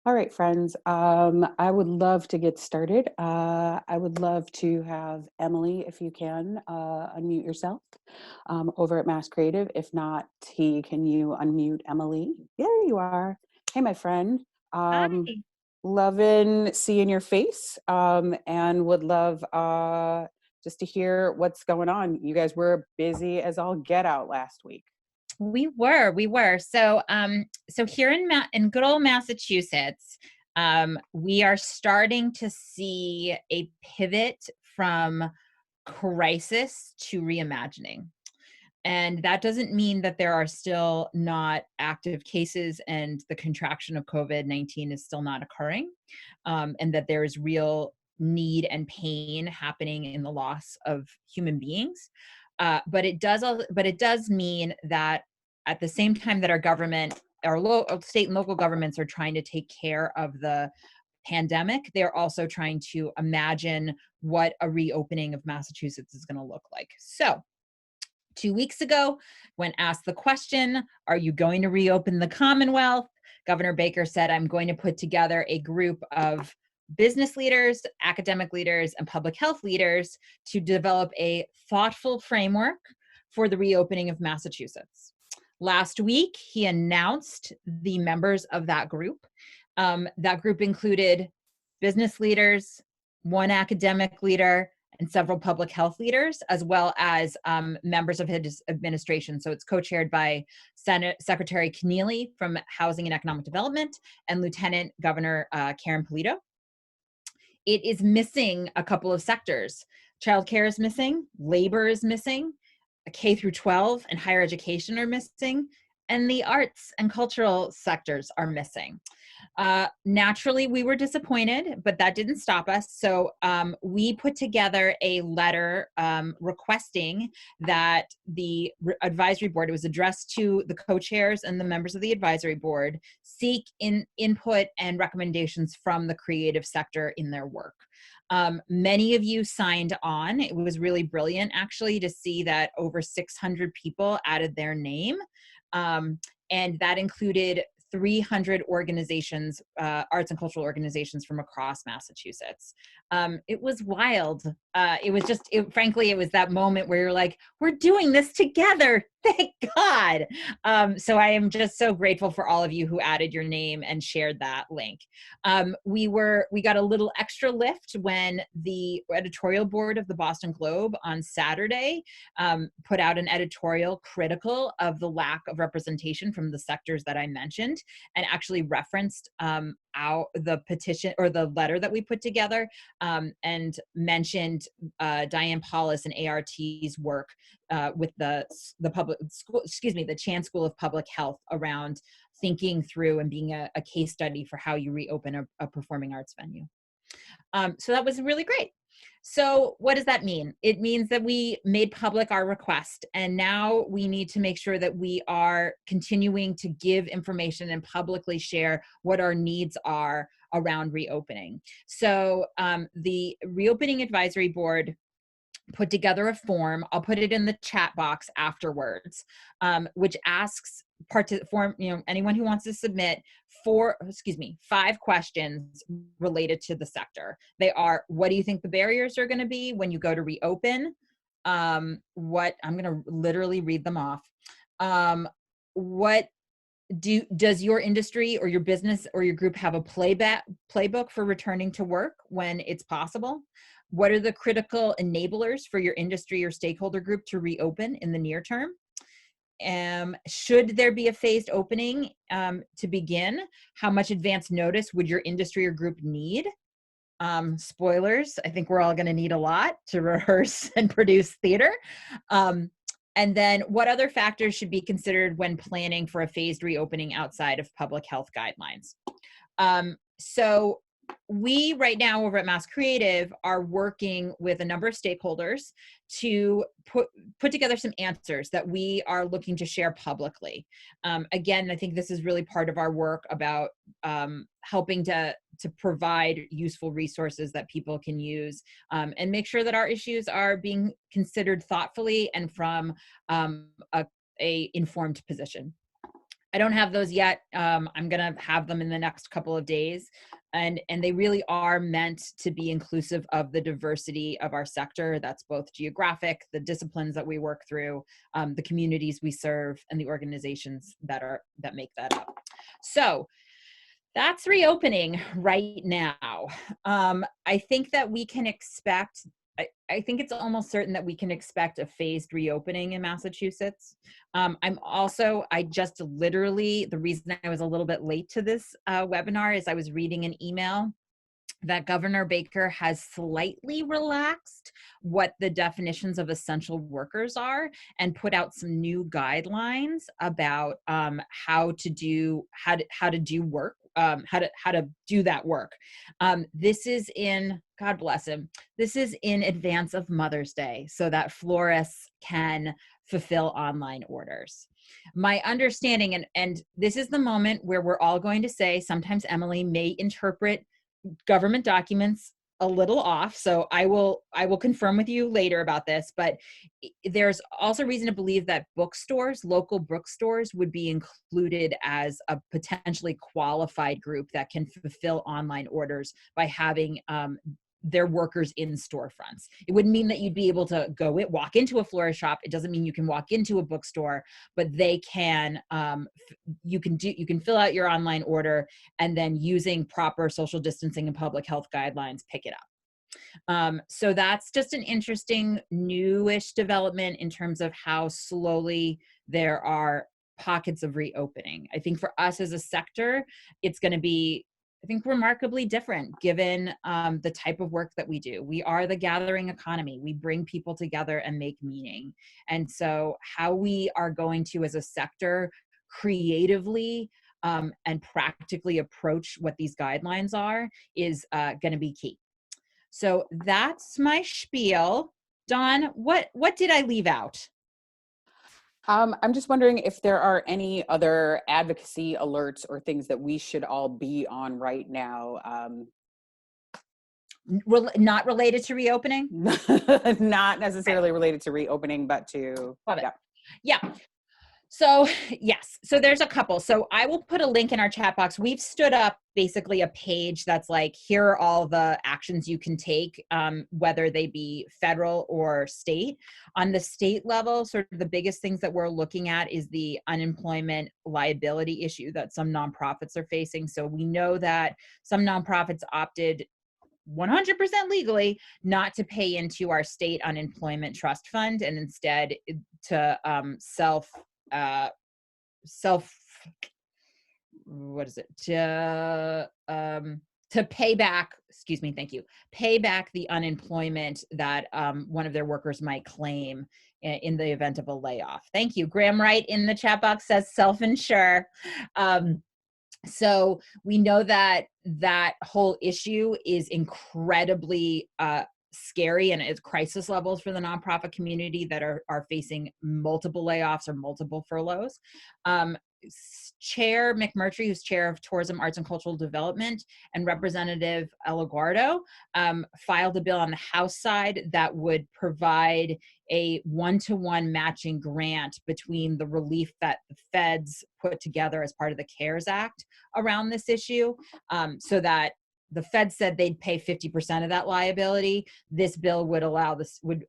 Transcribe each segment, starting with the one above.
All right, friends. I would love to get started. I would love to have Emily, if you can, unmute yourself over at MassCreative. If not, can you unmute Emily? There you are. Hey, my friend. Um, Hi. Loving seeing your face and would love just to hear what's going on. You guys were busy as all get out last week. We were. So here in good old Massachusetts, we are starting to see a pivot from crisis to reimagining. And that doesn't mean that there are still not active cases and the contraction of COVID-19 is still not occurring, and that there is real need and pain happening in the loss of human beings. But it does mean that at the same time that our government, state and local governments are trying to take care of the pandemic, they're also trying to imagine what a reopening of Massachusetts is going to look like. So 2 weeks ago, when asked the question, are you going to reopen the Commonwealth? Governor Baker said, I'm going to put together a group of business leaders, academic leaders, and public health leaders to develop a thoughtful framework for the reopening of Massachusetts. Last week, he announced the members of that group. That group included business leaders, one academic leader, and several public health leaders, as well as members of his administration. So it's co-chaired by Secretary Keneally from Housing and Economic Development and Lieutenant Governor Karen Polito. It is missing a couple of sectors. Childcare is missing, labor is missing, K through 12 and higher education are missing, and the arts and cultural sectors are missing. Naturally, we were disappointed, but that didn't stop us. So we put together a letter requesting that the advisory board, it was addressed to the co-chairs and the members of the advisory board, seek input and recommendations from the creative sector in their work. Many of you signed on. It was really brilliant, actually, to see that over 600 people added their name. And that included 300 organizations, arts and cultural organizations from across Massachusetts. It was wild. Frankly, it was that moment where you're like, we're doing this together. Thank God. So I am just so grateful for all of you who added your name and shared that link. We got a little extra lift when the editorial board of the Boston Globe on Saturday put out an editorial critical of the lack of representation from the sectors that I mentioned, and actually referenced the petition or the letter that we put together, and mentioned Diane Paulus and ART's work with the public school, the Chan School of Public Health, around thinking through and being a case study for how you reopen a performing arts venue. So that was really great. So what does that mean? It means that we made public our request, and now we need to make sure that we are continuing to give information and publicly share what our needs are around reopening. So the Reopening Advisory Board put together a form. I'll put it in the chat box afterwards, which asks anyone who wants to submit 5 questions related to the sector. They are: what do you think the barriers are going to be when you go to reopen? I'm going to literally read them off. What does your industry or your business or your group have a playbook for returning to work when it's possible? What are the critical enablers for your industry or stakeholder group to reopen in the near term? Should there be a phased opening to begin? How much advance notice would your industry or group need? Spoilers, I think we're all going to need a lot to rehearse and produce theater. And then what other factors should be considered when planning for a phased reopening outside of public health guidelines? So we right now over at MassCreative are working with a number of stakeholders to put together some answers that we are looking to share publicly. Again, I think this is really part of our work about helping to provide useful resources that people can use, and make sure that our issues are being considered thoughtfully and from a informed position. I don't have those yet. I'm going to have them in the next couple of days. And they really are meant to be inclusive of the diversity of our sector. That's both geographic, the disciplines that we work through, the communities we serve, and the organizations that make that up. So that's reopening right now. I think that we can expect, I think it's almost certain that we can expect a phased reopening in Massachusetts. I just literally, the reason I was a little bit late to this webinar is I was reading an email that Governor Baker has slightly relaxed what the definitions of essential workers are and put out some new guidelines about how to do work, how to do that work. This is in, God bless him, this is in advance of Mother's Day so that florists can fulfill online orders. My understanding, and this is the moment where we're all going to say, sometimes Emily may interpret government documents a little off, so I will confirm with you later about this, but there's also reason to believe that bookstores, local bookstores, would be included as a potentially qualified group that can fulfill online orders by having their workers in storefronts. It wouldn't mean that you'd be able to walk into a florist shop. It doesn't mean you can walk into a bookstore, but they can, you can fill out your online order and then using proper social distancing and public health guidelines, pick it up. So that's just an interesting newish development in terms of how slowly there are pockets of reopening. I think for us as a sector, it's going to be, I think, remarkably different given the type of work that we do. We are the gathering economy. We bring people together and make meaning. And so how we are going to, as a sector, creatively and practically approach what these guidelines are is going to be key. So that's my spiel. Dawn, what did I leave out? I'm just wondering if there are any other advocacy alerts or things that we should all be on right now. Not related to reopening? Not necessarily related to reopening, but to, Love it. Yeah. So yes, so there's a couple. So I will put a link in our chat box. We've stood up basically a page that's like, here are all the actions you can take, whether they be federal or state. On the state level, sort of the biggest things that we're looking at is the unemployment liability issue that some nonprofits are facing. So we know that some nonprofits opted 100% legally not to pay into our state unemployment trust fund and instead to what is it, to pay back, excuse me, thank you, pay back the unemployment that one of their workers might claim in the event of a layoff. Thank you. Graham Wright in the chat box says self-insure. So we know that that whole issue is incredibly scary and it's crisis levels for the nonprofit community that are facing multiple layoffs or multiple furloughs. Chair McMurtry, who's chair of Tourism, Arts and Cultural Development, and Representative Elaguardo filed a bill on the House side that would provide a one-to-one matching grant between the relief that the feds put together as part of the CARES Act around this issue, so that the Fed said they'd pay 50% of that liability. This bill would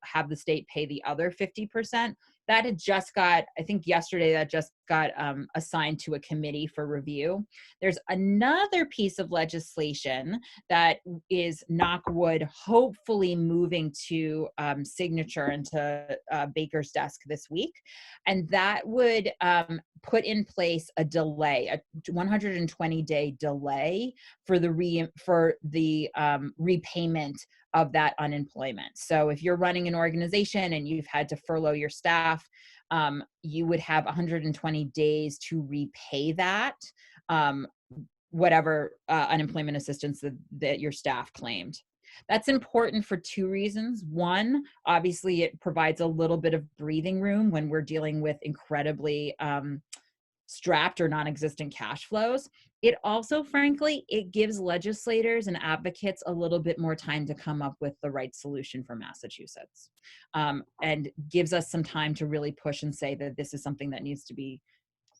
have the state pay the other 50%. That had just got, I think yesterday, that just got assigned to a committee for review. There's another piece of legislation that is, knock wood, hopefully moving to signature and to Baker's desk this week. And that would put in place a delay, a 120-day delay for the repayment of that unemployment. So if you're running an organization and you've had to furlough your staff, you would have 120 days to repay that, whatever unemployment assistance that your staff claimed. That's important for two reasons. One, obviously it provides a little bit of breathing room when we're dealing with incredibly strapped or non-existent cash flows. It also, frankly, it gives legislators and advocates a little bit more time to come up with the right solution for Massachusetts, and gives us some time to really push and say that this is something that needs to be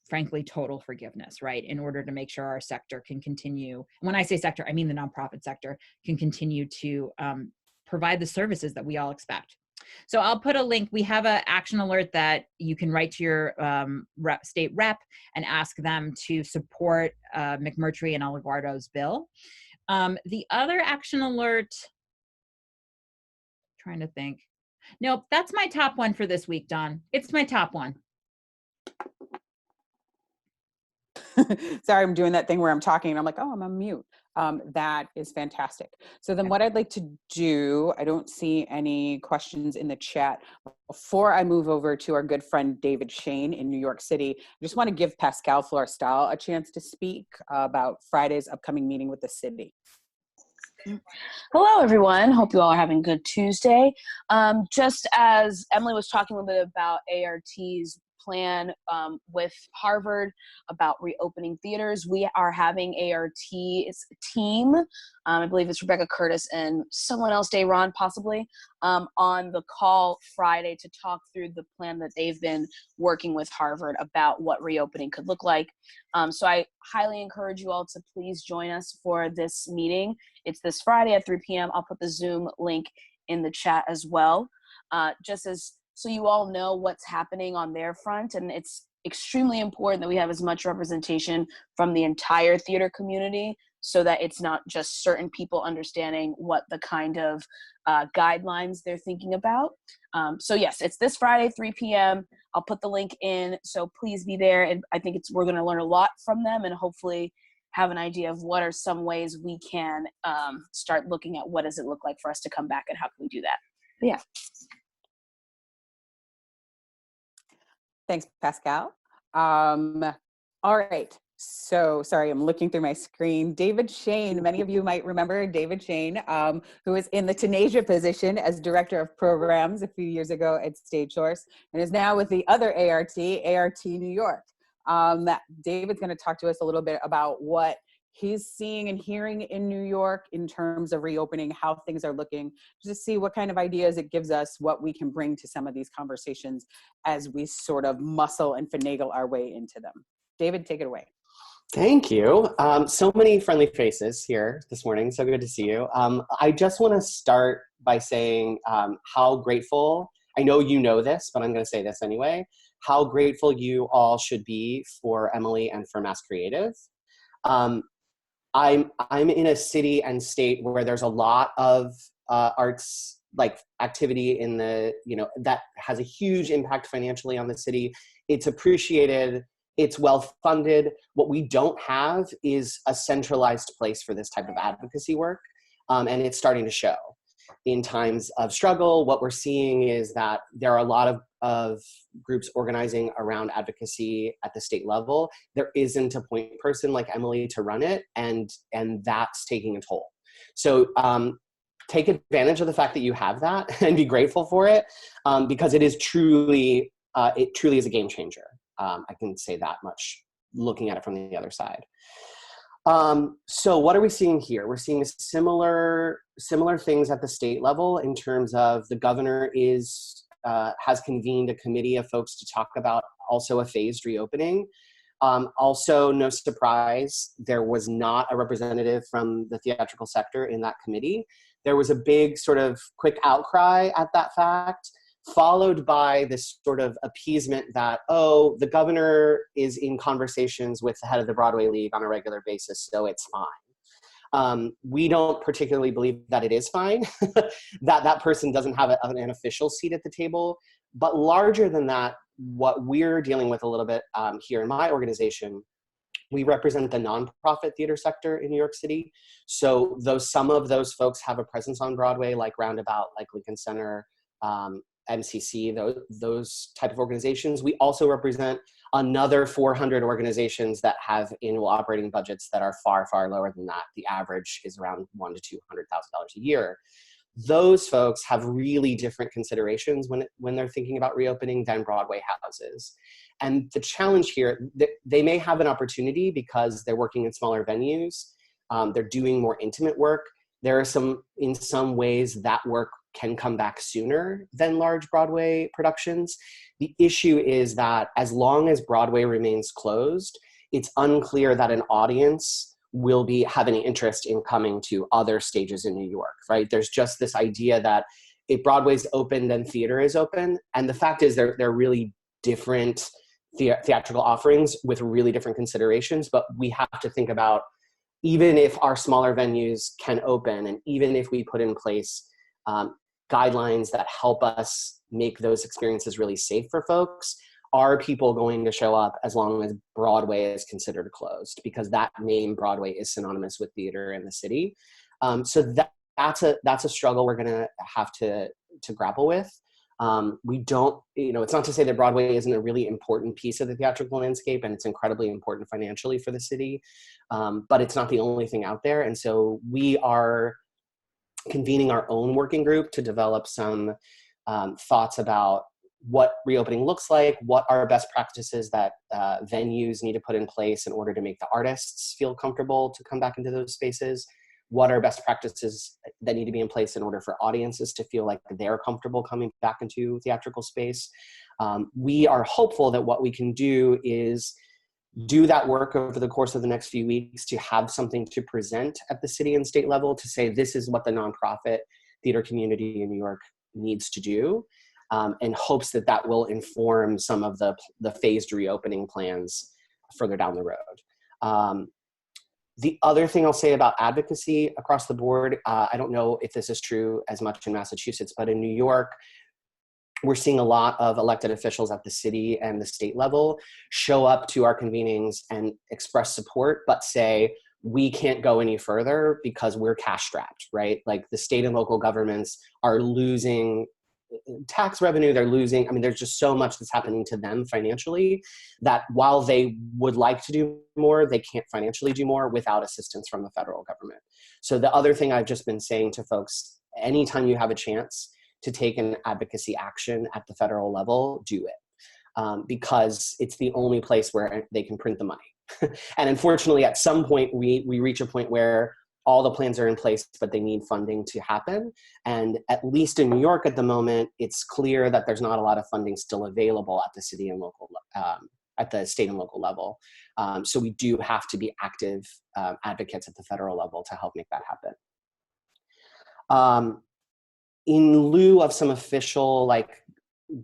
frankly, total forgiveness, right? In order to make sure our sector can continue. When I say sector, I mean the nonprofit sector can continue to provide the services that we all expect. So I'll put a link. We have an action alert that you can write to your state rep and ask them to support McMurtry and Alaguardo's bill. The other action alert, trying to think. Nope, that's my top one for this week, Dawn. It's my top one. Sorry, I'm doing that thing where I'm talking and I'm like, oh, I'm on mute. That is fantastic. So then what I'd like to do, I don't see any questions in the chat. Before I move over to our good friend David Shane in New York City, I just want to give Pascal Florestal a chance to speak about Friday's upcoming meeting with the city. Hello, everyone. Hope you all are having a good Tuesday. Just as Emily was talking a little bit about ART's plan with Harvard about reopening theaters, we are having ART's team, I believe it's Rebecca Curtis and someone else, Dayron possibly, on the call Friday to talk through the plan that they've been working with Harvard about what reopening could look like. So I highly encourage you all to please join us for this meeting. It's this Friday at 3 p.m. I'll put the Zoom link in the chat as well, just as so you all know what's happening on their front. And it's extremely important that we have as much representation from the entire theater community so that it's not just certain people understanding what the kind of guidelines they're thinking about. So yes, it's this Friday, 3 p.m. I'll put the link in, so please be there. And I think we're going to learn a lot from them and hopefully have an idea of what are some ways we can start looking at what does it look like for us to come back and how can we do that. But yeah. Thanks, Pascal. All right. So sorry, I'm looking through my screen. David Shane, many of you might remember David Shane, who was in the Tunasia position as Director of Programs a few years ago at StageSource and is now with the other ART New York. David's going to talk to us a little bit about what he's seeing and hearing in New York in terms of reopening, how things are looking, just to see what kind of ideas it gives us, what we can bring to some of these conversations as we sort of muscle and finagle our way into them. David, take it away. Thank you. So many friendly faces here this morning. So good to see you. I just want to start by saying how grateful, I know you know this, but I'm going to say this anyway, how grateful you all should be for Emily and for MASSCreative. I'm in a city and state where there's a lot of arts like activity in the, that has a huge impact financially on the city. It's appreciated. It's well funded. What we don't have is a centralized place for this type of advocacy work. And it's starting to show. In times of struggle, what we're seeing is that there are a lot of groups organizing around advocacy at the state level. There isn't a point person like Emily to run it, and that's taking a toll. So take advantage of the fact that you have that and be grateful for it, because it truly is a game changer. I can say that much looking at it from the other side. So what are we seeing here? We're seeing similar things at the state level in terms of the governor has convened a committee of folks to talk about also a phased reopening. Also, no surprise, there was not a representative from the theatrical sector in that committee. There was a big sort of quick outcry at that fact, followed by this sort of appeasement that, oh, the governor is in conversations with the head of the Broadway League on a regular basis, so it's fine. We don't particularly believe that it is fine, that person doesn't have an official seat at the table. But larger than that, what we're dealing with a little bit here in my organization, we represent the nonprofit theater sector in New York City. So some of those folks have a presence on Broadway, like Roundabout, like Lincoln Center, MCC, those type of organizations. We also represent another 400 organizations that have annual operating budgets that are far, far lower than that. The average is around $100,000 to $200,000 a year. Those folks have really different considerations when they're thinking about reopening than Broadway houses. And the challenge here, they may have an opportunity because they're working in smaller venues, they're doing more intimate work. In some ways that work can come back sooner than large Broadway productions. The issue is that as long as Broadway remains closed, it's unclear that an audience will have any interest in coming to other stages in New York, right? There's just this idea that if Broadway's open, then theater is open. And the fact is they're really different theatrical offerings with really different considerations, but we have to think about, even if our smaller venues can open, and even if we put in place guidelines that help us make those experiences really safe for folks, are people going to show up as long as Broadway is considered closed? Because that name Broadway is synonymous with theater in the city. So that's a struggle we're going to have to grapple with. We don't, it's not to say that Broadway isn't a really important piece of the theatrical landscape, and it's incredibly important financially for the city, but it's not the only thing out there. And so we are convening our own working group to develop some thoughts about what reopening looks like, what are best practices that venues need to put in place in order to make the artists feel comfortable to come back into those spaces, what are best practices that need to be in place in order for audiences to feel like they're comfortable coming back into theatrical space. We are hopeful that what we can do is do that work over the course of the next few weeks to have something to present at the city and state level to say, this is what the nonprofit theater community in New York needs to do, and hopes that will inform some of the phased reopening plans further down the road. The other thing I'll say about advocacy across the board, I don't know if this is true as much in Massachusetts, but in New York, we're seeing a lot of elected officials at the city and the state level show up to our convenings and express support, but say, we can't go any further because we're cash strapped, right? Like the state and local governments are losing tax revenue, they're losing, there's just so much that's happening to them financially that while they would like to do more, they can't financially do more without assistance from the federal government. So the other thing I've just been saying to folks, anytime you have a chance to take an advocacy action at the federal level, do it. Because it's the only place where they can print the money. And unfortunately, at some point, we reach a point where all the plans are in place, but they need funding to happen. And at least in New York at the moment, it's clear that there's not a lot of funding still available at the city and local, at the state and local level. So we do have to be active advocates at the federal level to help make that happen. In lieu of some official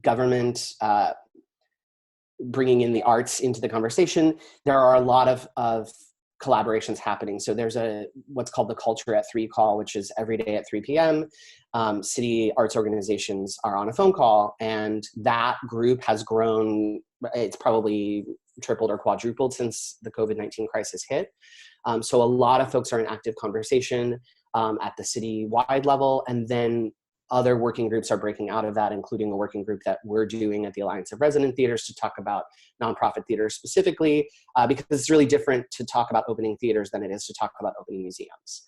government bringing in the arts into the conversation, there are a lot of collaborations happening. So there's what's called the Culture at 3 call, which is every day at 3 p.m. City arts organizations are on a phone call, and that group has grown. It's probably tripled or quadrupled since the COVID-19 crisis hit. So a lot of folks are in active conversation at the city-wide level, and then other working groups are breaking out of that, including a working group that we're doing at the Alliance of Resident Theaters to talk about nonprofit theaters specifically, because it's really different to talk about opening theaters than it is to talk about opening museums.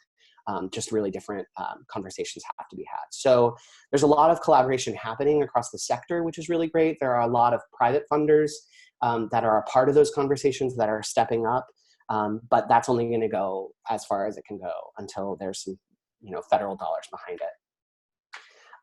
Just really different conversations have to be had. So there's a lot of collaboration happening across the sector, which is really great. There are a lot of private funders that are a part of those conversations that are stepping up, but that's only going to go as far as it can go until there's some federal dollars behind it.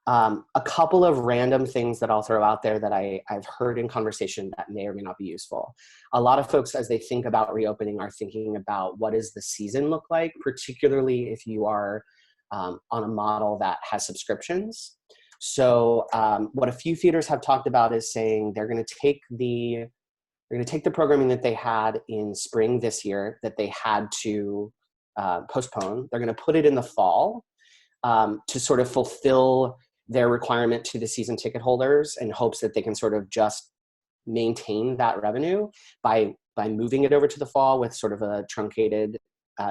A couple of random things that I'll throw out there that I've heard in conversation that may or may not be useful. A lot of folks, as they think about reopening, are thinking about what does the season look like, particularly if you are on a model that has subscriptions. So what a few theaters have talked about is saying they're going to take the programming that they had in spring this year that they had to postpone. They're going to put it in the fall to sort of fulfill their requirement to the season ticket holders in hopes that they can sort of just maintain that revenue by moving it over to the fall with sort of a truncated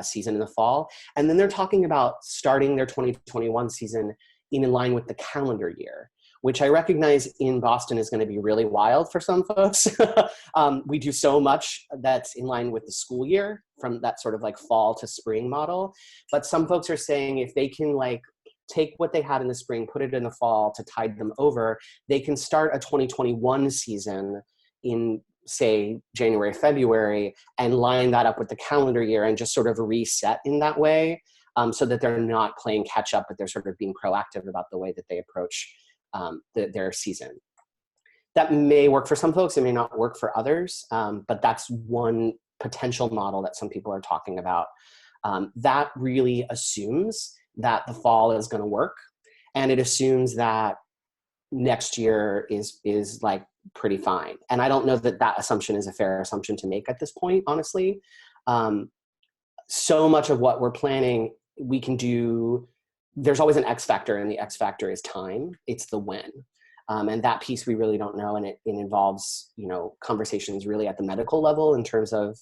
season in the fall. And then they're talking about starting their 2021 season in line with the calendar year, which I recognize in Boston is going to be really wild for some folks. We do so much that's in line with the school year from that sort of fall to spring model. But some folks are saying if they can take what they had in the spring, put it in the fall to tide them over, they can start a 2021 season in, say, January, February, and line that up with the calendar year and just sort of reset in that way. so that they're not playing catch up, but they're sort of being proactive about the way that they approach their season. That may work for some folks, it may not work for others, but that's one potential model that some people are talking about. That really assumes that the fall is going to work, and it assumes that next year is like pretty fine. And I don't know that that assumption is a fair assumption to make at this point, honestly. So much of what we're planning, we can do, there's always an X factor, and the X factor is time. It's the when. And that piece we really don't know, and it involves, you know, conversations really at the medical level in terms of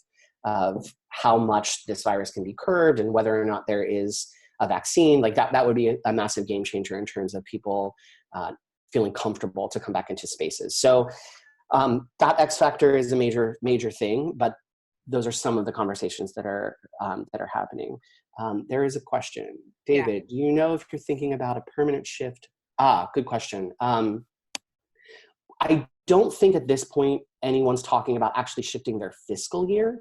how much this virus can be curbed and whether or not there is a vaccine. Like that would be a massive game changer in terms of people feeling comfortable to come back into spaces. So that X factor is a major thing, but those are some of the conversations that are happening. There is a question, David. Do you know if you're thinking about a permanent shift? Good question. I don't think at this point anyone's talking about actually shifting their fiscal year.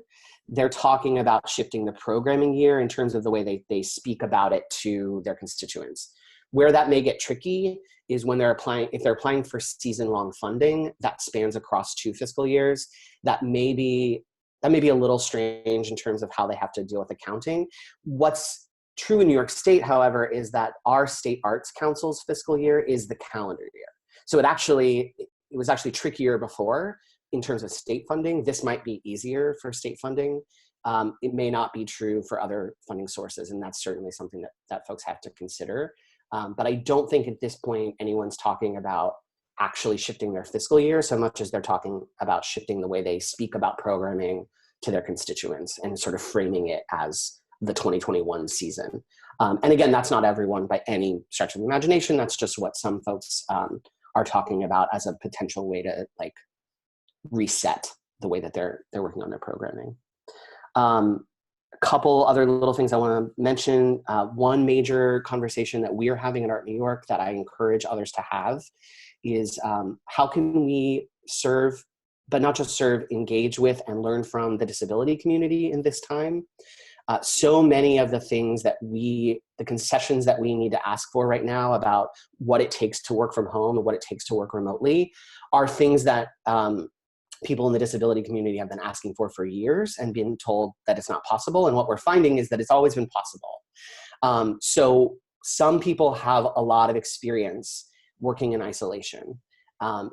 They're talking about shifting the programming year in terms of the way they speak about it to their constituents. Where that may get tricky is when if they're applying for season-long funding that spans across 2 fiscal years. That may be a little strange in terms of how they have to deal with accounting. What's true in New York State, however, is that our State Arts Council's fiscal year is the calendar year. So it was actually trickier before in terms of state funding. This might be easier for state funding. It may not be true for other funding sources, and that's certainly something that folks have to consider. But I don't think at this point anyone's talking about actually shifting their fiscal year so much as they're talking about shifting the way they speak about programming to their constituents and sort of framing it as the 2021 season. And again, that's not everyone by any stretch of the imagination. That's just what some folks are talking about as a potential way to like reset the way that they're working on their programming. A couple other little things I want to mention. One major conversation that we are having at Art New York that I encourage others to have is how can we serve, but not just serve, engage with and learn from the disability community in this time. So many of the things that the concessions that we need to ask for right now about what it takes to work from home and what it takes to work remotely are things that people in the disability community have been asking for years and been told that it's not possible. And what we're finding is that it's always been possible. So some people have a lot of experience working in isolation.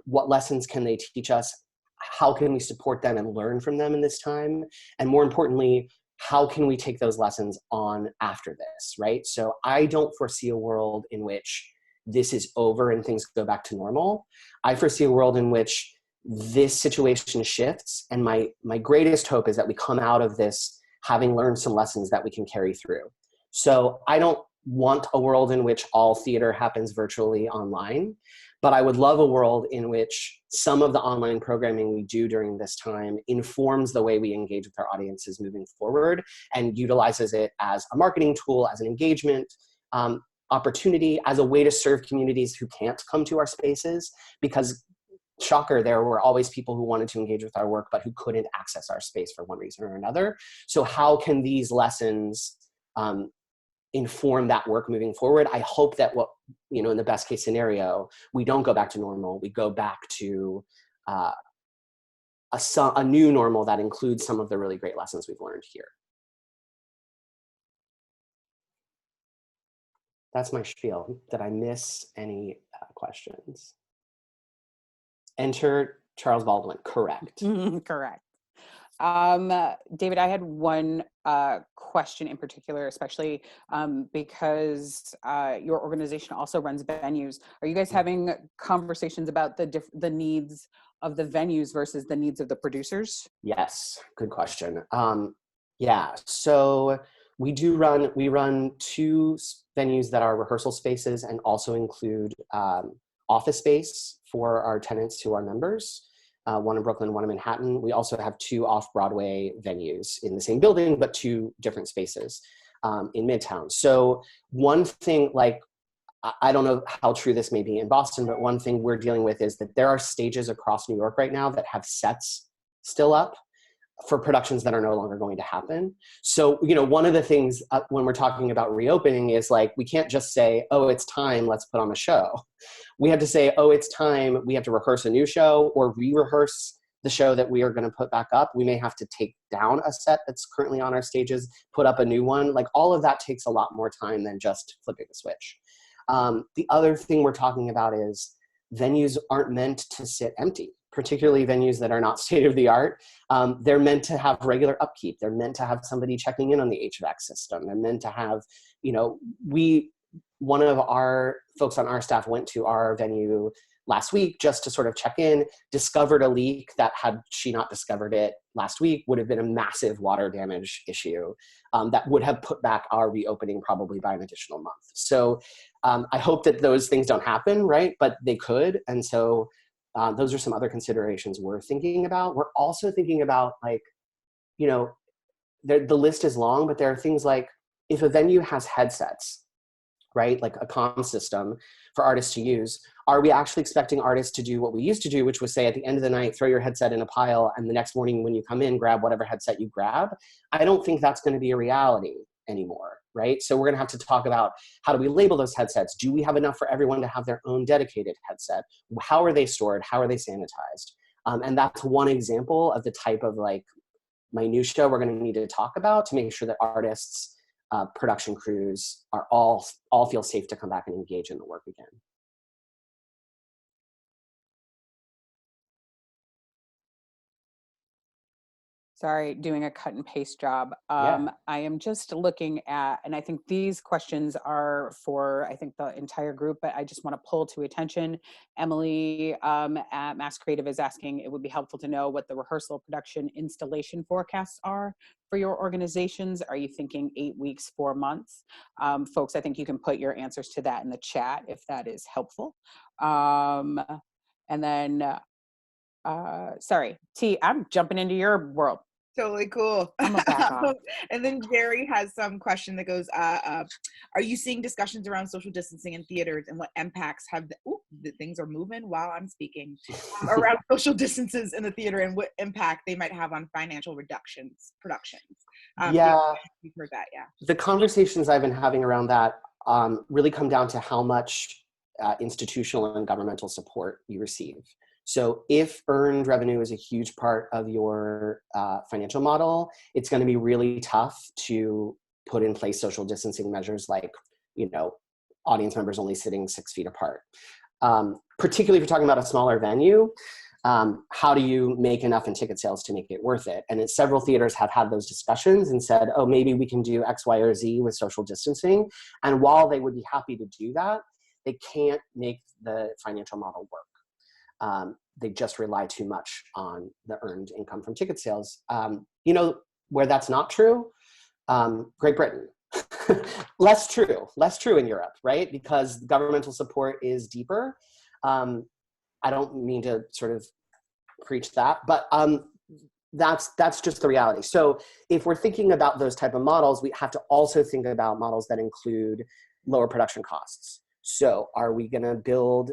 What lessons can they teach us? How can we support them and learn from them in this time? And more importantly, how can we take those lessons on after this, right? So I don't foresee a world in which this is over and things go back to normal. I foresee a world in which this situation shifts, and my greatest hope is that we come out of this having learned some lessons that we can carry through. So I don't want a world in which all theater happens virtually online, but I would love a world in which some of the online programming we do during this time informs the way we engage with our audiences moving forward and utilizes it as a marketing tool, as an engagement opportunity, as a way to serve communities who can't come to our spaces. Because shocker, there were always people who wanted to engage with our work, but who couldn't access our space for one reason or another. So how can these lessons inform that work moving forward? I hope that in the best case scenario, we don't go back to normal. We go back to a new normal that includes some of the really great lessons we've learned here. That's my spiel. Did I miss any questions? Enter Charles Baldwin. Correct. Correct. David, I had one question in particular, especially because your organization also runs venues. Are you guys having conversations about the needs of the venues versus the needs of the producers? Yes, good question. Yeah, so we run 2 venues that are rehearsal spaces and also include office space for our tenants who are members. One in Brooklyn, one in Manhattan. We also have 2 off-Broadway venues in the same building, but 2 different spaces in Midtown. So one thing, I don't know how true this may be in Boston, but one thing we're dealing with is that there are stages across New York right now that have sets still up for productions that are no longer going to happen. So, you know, one of the things when we're talking about reopening is like, we can't just say, oh, it's time, let's put on a show. We have to say, oh, it's time, we have to rehearse a new show or re-rehearse the show that we are going to put back up. We may have to take down a set that's currently on our stages, put up a new one. Like, all of that takes a lot more time than just flipping the switch. The other thing we're talking about is venues aren't meant to sit empty, particularly venues that are not state-of-the-art. They're meant to have regular upkeep. They're meant to have somebody checking in on the HVAC system. They're meant to have, you know, one of our folks on our staff went to our venue last week just to sort of check in, discovered a leak that, had she not discovered it last week, would have been a massive water damage issue that would have put back our reopening probably by an additional month. So I hope that those things don't happen, right? But they could. And so those are some other considerations we're thinking about. We're also thinking about, like, you know, the list is long, but there are things like, if a venue has headsets, right, like a comm system for artists to use, are we actually expecting artists to do what we used to do, which was say at the end of the night, throw your headset in a pile, and the next morning when you come in, grab whatever headset you grab? I don't think that's going to be a reality anymore, right? So we're going to have to talk about, how do we label those headsets? Do we have enough for everyone to have their own dedicated headset? How are they stored? How are they sanitized? And that's one example of the type of, like, minutia we're going to need to talk about to make sure that artists, production crews are all feel safe to come back and engage in the work again. Sorry, doing a cut and paste job. Yeah. I am just looking at, and I think these questions are for, I think, the entire group, but I just want to pull to attention. Emily at MASSCreative is asking, it would be helpful to know what the rehearsal, production, installation forecasts are for your organizations. Are you thinking 8 weeks, 4 months? Folks, I think you can put your answers to that in the chat if that is helpful. And then, sorry, T, I'm jumping into your world. Totally cool. I'm a back off. And then Jerry has some question that goes, are you seeing discussions around social distancing in theaters, and what impacts have the things are moving while I'm speaking around social distances in the theater, and what impact they might have on financial productions? Yeah, you've heard that. Yeah, the conversations I've been having around that really come down to how much institutional and governmental support you receive. So if earned revenue is a huge part of your financial model, it's going to be really tough to put in place social distancing measures like, you know, audience members only sitting 6 feet apart. Particularly if you're talking about a smaller venue, how do you make enough in ticket sales to make it worth it? And several theaters have had those discussions and said, oh, maybe we can do X, Y, or Z with social distancing. And while they would be happy to do that, they can't make the financial model work. They just rely too much on the earned income from ticket sales. You know, where that's not true, Great Britain. Less true in Europe, right? Because governmental support is deeper. I don't mean to sort of preach that, but that's just the reality. So if we're thinking about those type of models, we have to also think about models that include lower production costs. So are we going to build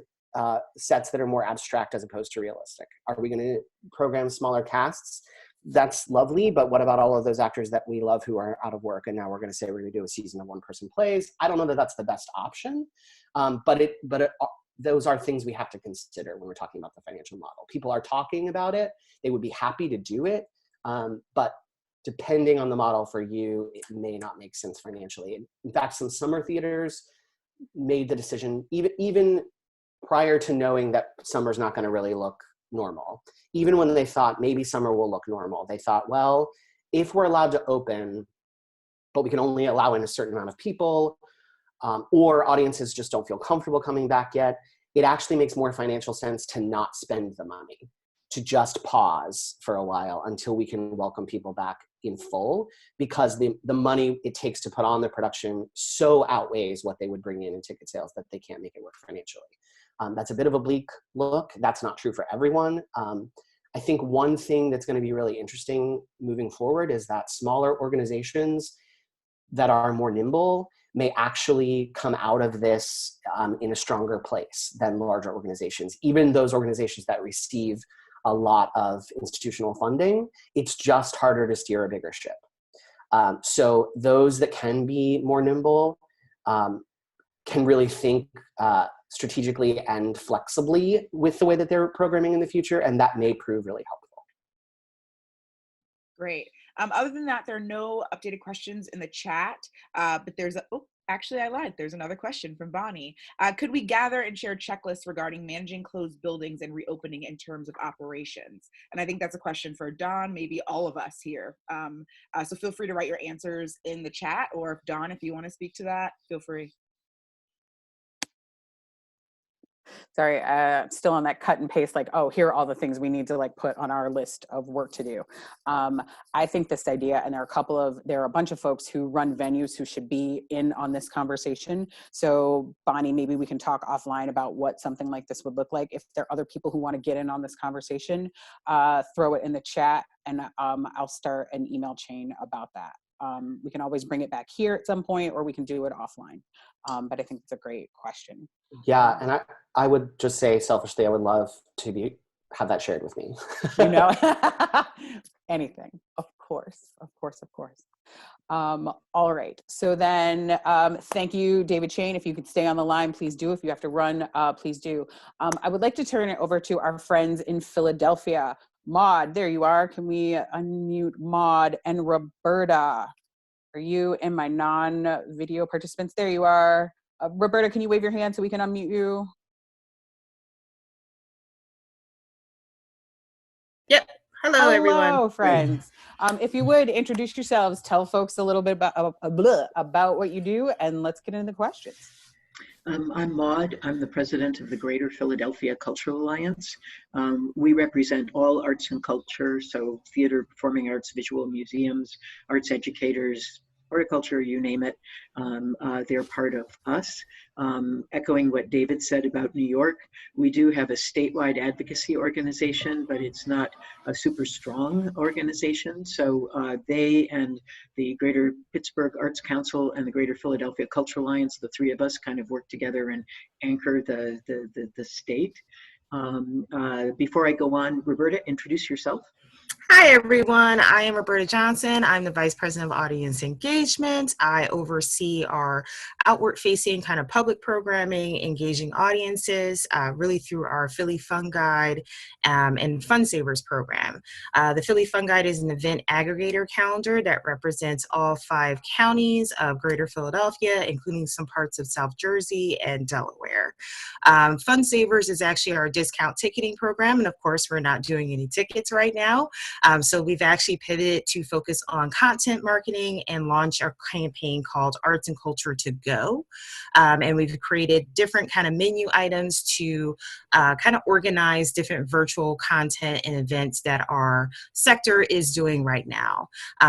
sets that are more abstract as opposed to realistic? Are we going to program smaller casts? That's lovely, but what about all of those actors that we love who are out of work, and now we're going to say we're going to do a season of one-person plays? I don't know that that's the best option, but those are things we have to consider when we're talking about the financial model. People are talking about it. They would be happy to do it, but depending on the model for you, it may not make sense financially. In fact, some summer theaters made the decision, even prior to knowing that summer's not going to really look normal. Even when they thought maybe summer will look normal, they thought, well, if we're allowed to open, but we can only allow in a certain amount of people, or audiences just don't feel comfortable coming back yet, it actually makes more financial sense to not spend the money, to just pause for a while until we can welcome people back in full, because the money it takes to put on the production so outweighs what they would bring in ticket sales that they can't make it work financially. That's a bit of a bleak look. That's not true for everyone. I think one thing that's going to be really interesting moving forward is that smaller organizations that are more nimble may actually come out of this in a stronger place than larger organizations. Even those organizations that receive a lot of institutional funding. It's just harder to steer a bigger ship. So those that can be more nimble can really think strategically and flexibly with the way that they're programming in the future, and that may prove really helpful. Great. Other than that, there are no updated questions in the chat, but there's a, oh, actually I lied. There's another question from Bonnie. Could we gather and share checklists regarding managing closed buildings and reopening in terms of operations? And I think that's a question for Dawn, maybe all of us here. So feel free to write your answers in the chat, or if Dawn, if you want to speak to that, feel free. Sorry, still on that cut and paste, like, oh, here are all the things we need to like put on our list of work to do. I think this idea, and there are a bunch of folks who run venues who should be in on this conversation. So Bonnie, maybe we can talk offline about what something like this would look like. If there are other people who want to get in on this conversation, throw it in the chat, and I'll start an email chain about that. We can always bring it back here at some point, or we can do it offline. But I think it's a great question. Yeah, and I would just say selfishly, I would love to have that shared with me. You know, anything, of course. All right, so then thank you, David Shane. If you could stay on the line, please do. If you have to run, please do. I would like to turn it over to our friends in Philadelphia. Maud, there you are. Can we unmute Maud and Roberta? Are you in my non-video participants? There you are. Roberta, can you wave your hand so we can unmute you? Yep. Hello, everyone. Hello, friends. If you would introduce yourselves, tell folks a little bit about what you do, and let's get into the questions. I'm Maud. I'm the president of the Greater Philadelphia Cultural Alliance. We represent all arts and culture, so theater, performing arts, visual museums, arts educators, horticulture, you name it. They're part of us. Echoing what David said about New York, we do have a statewide advocacy organization, but it's not a super strong organization. So they and the Greater Pittsburgh Arts Council and the Greater Philadelphia Cultural Alliance, the three of us kind of work together and anchor the state. Before I go on, Roberta, introduce yourself. Hi, everyone. I am Roberta Johnson. I'm the Vice President of Audience Engagement. I oversee our outward-facing kind of public programming, engaging audiences, really through our Philly Fun Guide and Fun Savers program. The Philly Fun Guide is an event aggregator calendar that represents all 5 counties of Greater Philadelphia, including some parts of South Jersey and Delaware. Fun Savers is actually our discount ticketing program, and of course, we're not doing any tickets right now. So we've actually pivoted to focus on content marketing and launch our campaign called Arts and Culture to Go. And we've created different kind of menu items to kind of organize different virtual content and events that our sector is doing right now.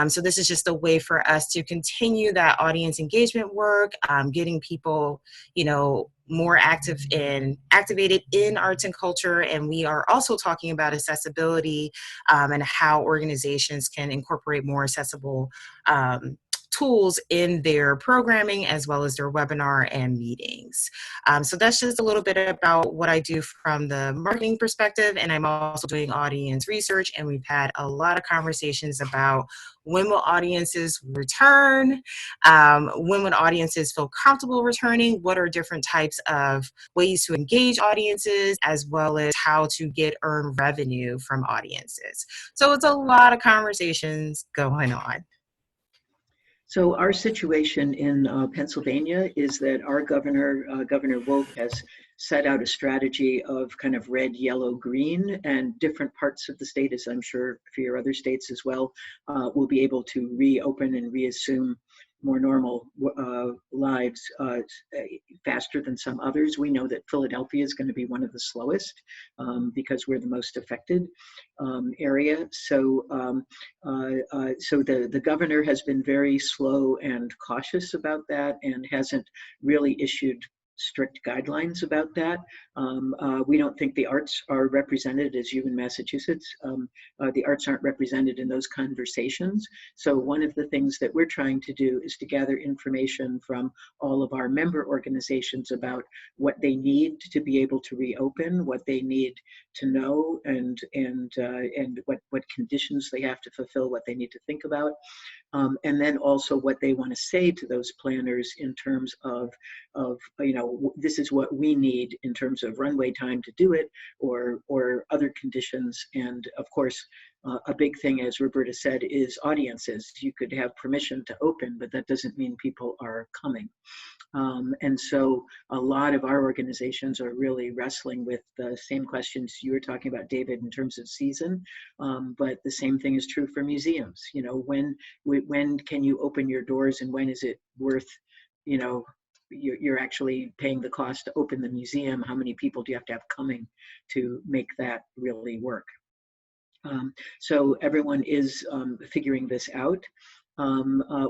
So this is just a way for us to continue that audience engagement work, getting people, you know, more activated in arts and culture. And we are also talking about accessibility and how organizations can incorporate more accessible tools in their programming as well as their webinar and meetings. So that's just a little bit about what I do from the marketing perspective, and I'm also doing audience research, and we've had a lot of conversations about when will audiences return, when would audiences feel comfortable returning, what are different types of ways to engage audiences, as well as how to earn revenue from audiences. So it's a lot of conversations going on. So our situation in Pennsylvania is that our governor, Governor Wolf, has set out a strategy of kind of red, yellow, green, and different parts of the state, as I'm sure for your other states as well, will be able to reopen and reassume more normal lives faster than some others. We know that Philadelphia is going to be one of the slowest because we're the most affected area. So, so the governor has been very slow and cautious about that and hasn't really issued strict guidelines about that. We don't think the arts are represented, as you in Massachusetts, the arts aren't represented in those conversations. So one of the things that we're trying to do is to gather information from all of our member organizations about what they need to be able to reopen, what they need to know, and what conditions they have to fulfill, what they need to think about. And then also what they want to say to those planners in terms of this is what we need in terms of runway time to do it, or other conditions. And of course, a big thing, as Roberta said, is audiences. You could have permission to open, but that doesn't mean people are coming. And so a lot of our organizations are really wrestling with the same questions you were talking about, David, in terms of season. But the same thing is true for museums. When can you open your doors, and when is it worth, you're actually paying the cost to open the museum? How many people do you have to have coming to make that really work? So everyone is figuring this out.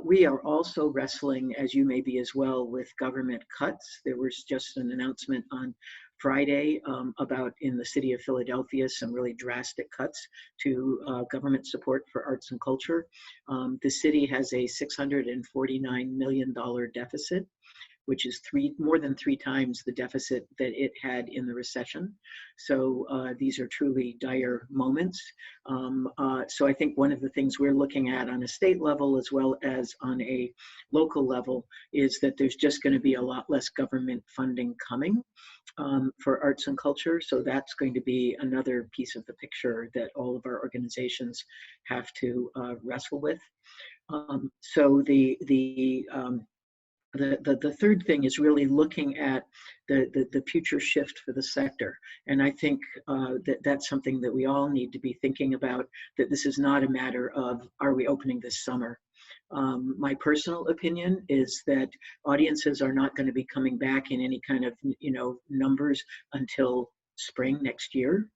We are also wrestling, as you may be as well, with government cuts. There was just an announcement on Friday about, in the city of Philadelphia, some really drastic cuts to government support for arts and culture. The city has a $649 million deficit, which is more than three times the deficit that it had in the recession. So these are truly dire moments. So I think one of the things we're looking at on a state level as well as on a local level is that there's just going to be a lot less government funding coming for arts and culture. So that's going to be another piece of the picture that all of our organizations have to wrestle with. So the third thing is really looking at the future shift for the sector. And I think that's something that we all need to be thinking about, that this is not a matter of, are we opening this summer? My personal opinion is that audiences are not going to be coming back in any kind of numbers until spring next year.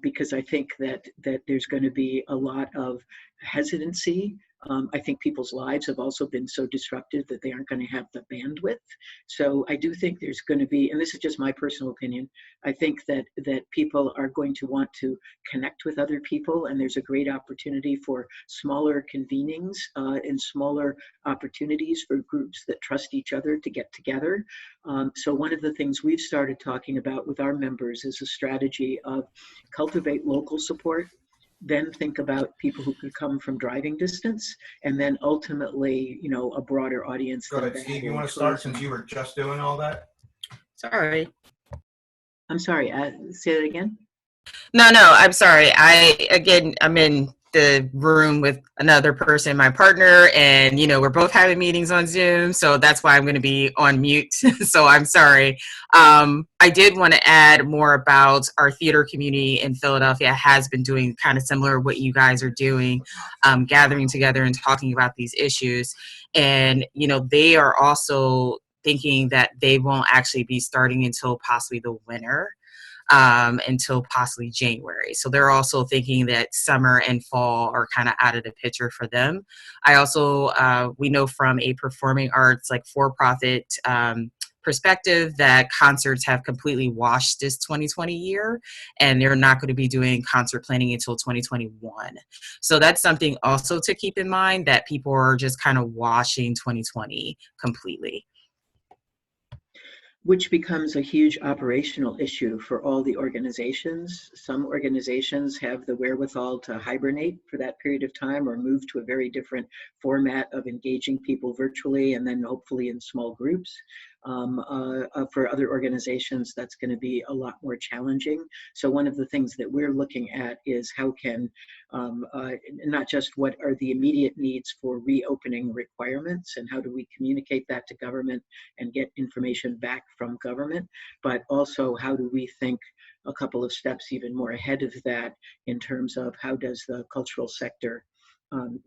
Because I think that there's going to be a lot of hesitancy. I think people's lives have also been so disrupted that they aren't going to have the bandwidth. So I do think there's going to be, and this is just my personal opinion, I think that people are going to want to connect with other people, and there's a great opportunity for smaller convenings and smaller opportunities for groups that trust each other to get together. So one of the things we've started talking about with our members is a strategy of cultivate local support, then think about people who could come from driving distance, and then ultimately, a broader audience. Go ahead, Steve. You want to start since you were just doing all that? Sorry. I'm sorry. Say that again. No, I'm sorry. I'm in the room with another person, my partner, and we're both having meetings on Zoom, so that's why I'm going to be on mute. So I'm sorry. I did want to add more about our theater community in Philadelphia has been doing kind of similar what you guys are doing, gathering together and talking about these issues. And they are also thinking that they won't actually be starting until possibly the winter. Until possibly January. So they're also thinking that summer and fall are kind of out of the picture for them. I also, we know from a performing arts, like for-profit perspective, that concerts have completely washed this 2020 year, and they're not going to be doing concert planning until 2021. So that's something also to keep in mind, that people are just kind of washing 2020 completely. Which becomes a huge operational issue for all the organizations. Some organizations have the wherewithal to hibernate for that period of time or move to a very different format of engaging people virtually and then hopefully in small groups. For other organizations, that's going to be a lot more challenging. So one of the things that we're looking at is how can, not just what are the immediate needs for reopening requirements and how do we communicate that to government and get information back from government, but also how do we think a couple of steps even more ahead of that in terms of how does the cultural sector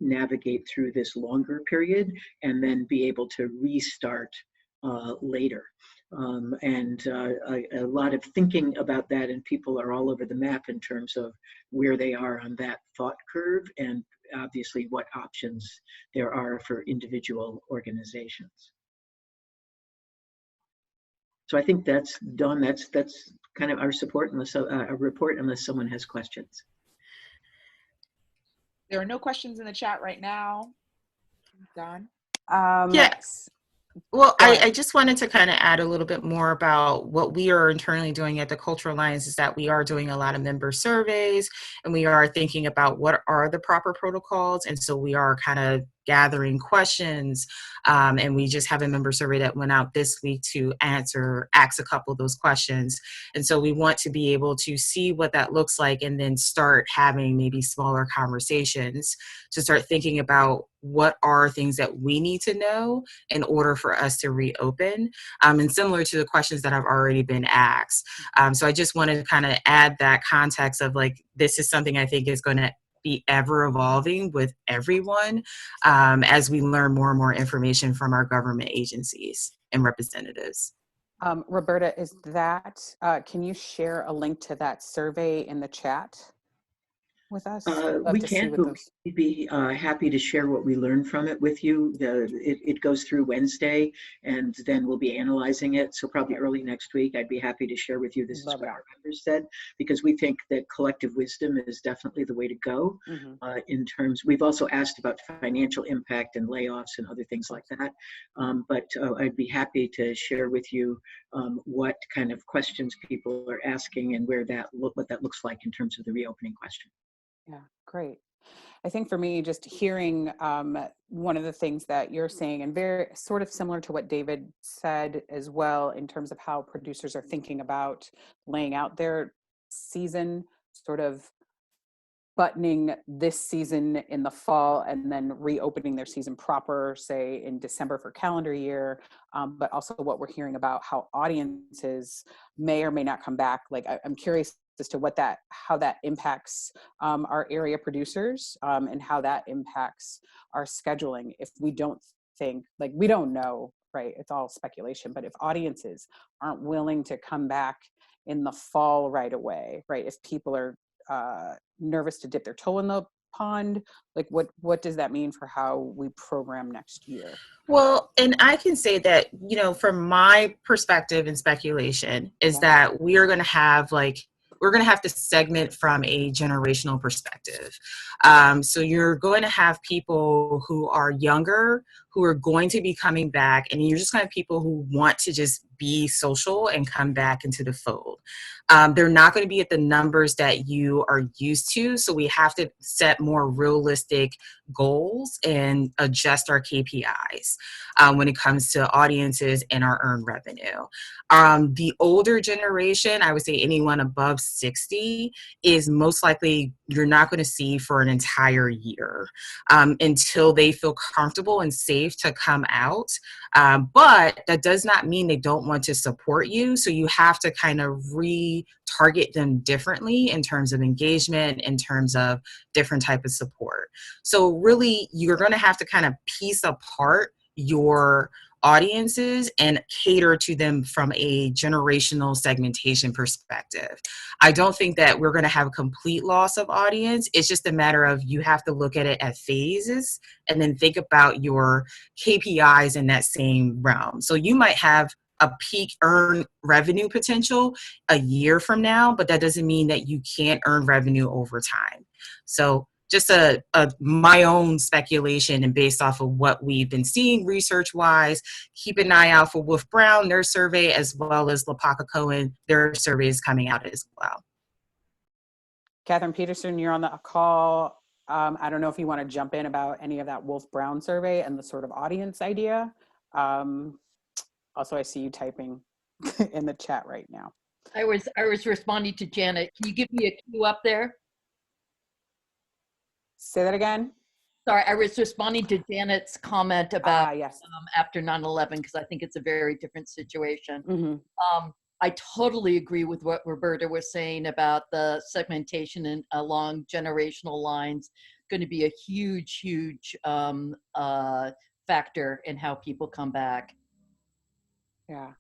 navigate through this longer period and then be able to restart later. A lot of thinking about that, and people are all over the map in terms of where they are on that thought curve and obviously what options there are for individual organizations. So I think that's done. That's kind of our support unless a report unless someone has questions. There are no questions in the chat right now. Don? Yes. Well, Go ahead. I just wanted to kind of add a little bit more about what we are internally doing at the Cultural Alliance is that we are doing a lot of member surveys and we are thinking about what are the proper protocols. And so we are kind of gathering questions. And we just have a member survey that went out this week to ask a couple of those questions. And so we want to be able to see what that looks like and then start having maybe smaller conversations to start thinking about what are things that we need to know in order for us to reopen, and similar to the questions that have already been asked. So I just wanted to kind of add that context of like, this is something I think is going to be ever evolving with everyone as we learn more and more information from our government agencies and representatives. Roberta, is that, can you share a link to that survey in the chat with us? We can't, but we'd be happy to share what we learned from it with you. It goes through Wednesday, and then we'll be analyzing it. So probably early next week, I'd be happy to share with you. This is what our members said, because we think that collective wisdom is definitely the way to go. In terms, we've also asked about financial impact and layoffs and other things like that. But I'd be happy to share with you what kind of questions people are asking and what that looks like in terms of the reopening question. Yeah, great. I think for me, just hearing one of the things that you're saying, and very sort of similar to what David said as well, in terms of how producers are thinking about laying out their season, sort of buttoning this season in the fall and then reopening their season proper, say in December for calendar year, but also what we're hearing about how audiences may or may not come back. Like I'm curious as to how that impacts our area producers and how that impacts our scheduling. If we don't think, like we don't know, right? It's all speculation, but if audiences aren't willing to come back in the fall right away, right? If people are nervous to dip their toe in the pond, like what does that mean for how we program next year? Well, and I can say that, from my perspective and speculation is that we're going to have to segment from a generational perspective. So you're going to have people who are younger, who are going to be coming back, and you're just going to have people who want to just be social and come back into the fold. They're not going to be at the numbers that you are used to, so we have to set more realistic goals and adjust our KPIs when it comes to audiences and our earned revenue. The older generation, I would say anyone above 60, is most likely you're not going to see for an entire year until they feel comfortable and safe to come out. But that does not mean they don't want to support you. So you have to kind of target them differently in terms of engagement, in terms of different type of support. So really, you're going to have to kind of piece apart your audiences and cater to them from a generational segmentation perspective. I don't think that we're going to have a complete loss of audience. It's just a matter of you have to look at it at phases and then think about your KPIs in that same realm. So you might have a peak earned revenue potential a year from now, but that doesn't mean that you can't earn revenue over time. So just my own speculation and based off of what we've been seeing research-wise, keep an eye out for Wolf Brown, their survey, as well as LaPaca Cohen, their survey is coming out as well. Catherine Peterson, you're on the call. I don't know if you want to jump in about any of that Wolf Brown survey and the sort of audience idea. Also, I see you typing in the chat right now. I was responding to Janet. Can you give me a cue up there? Say that again. Sorry, I was responding to Janet's comment about yes. After 9/11 because I think it's a very different situation. Mm-hmm. I totally agree with what Roberta was saying about the segmentation and along generational lines. Going to be a huge, huge factor in how people come back. Yeah.